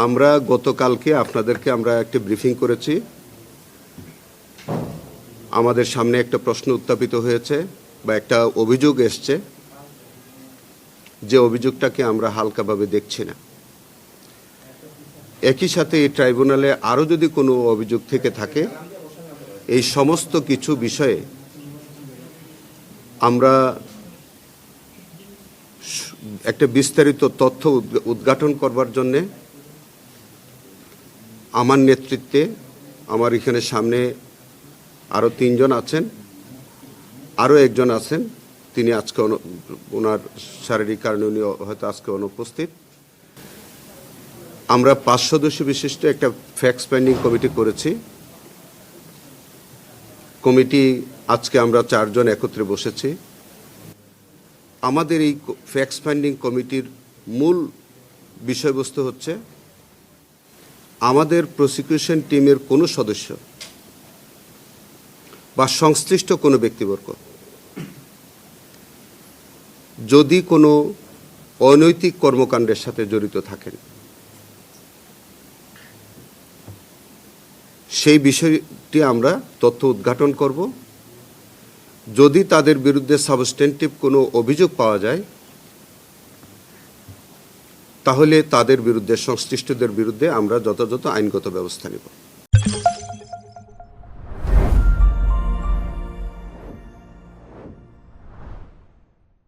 আমরা গতকালকে আপনাদেরকে আমরা একটা ব্রিফিং করেছি। আমাদের সামনে একটা প্রশ্ন উত্থাপিত হয়েছে বা একটা অভিযোগ এসছে, যে অভিযোগটাকে আমরা হালকাভাবে দেখছি না। একই সাথে এই ট্রাইব্যুনালে আরও যদি কোনো অভিযোগ থেকে থাকে, এই সমস্ত কিছু বিষয়ে আমরা একটা বিস্তারিত তথ্য উদ্ঘাটন করবার জন্যে আমার নেতৃত্বে, আমার এখানে সামনে আরও 3 জন আছেন, আরও একজন আছেন, তিনি আজকে ওনার শারীরিক কারণে উনি হয়তো আজকে অনুপস্থিত। আমরা 5 সদস্য বিশিষ্ট একটা ফ্যাক্ট ফাইন্ডিং কমিটি করেছি। কমিটি আজকে আমরা 4 জন একত্রে বসেছি। আমাদের এই ফ্যাক্ট ফাইন্ডিং কমিটির মূল বিষয়বস্তু হচ্ছে, আমাদের প্রসিকিউশন টিমের কোনো সদস্য বা সংশ্লিষ্ট কোনো ব্যক্তিবর্গ যদি কোনো অনৈতিক কর্মকাণ্ডের সাথে জড়িত থাকেন, সেই বিষয়টি আমরা তথ্য উদ্ঘাটন করব। যদি তাদের বিরুদ্ধে সাবস্টেন্টিভ কোনো অভিযোগ পাওয়া যায়, তাহলে তাদের বিরুদ্ধে, সংশ্লিষ্টদের বিরুদ্ধে আমরা যথাযথ আইনগত ব্যবস্থা নেব।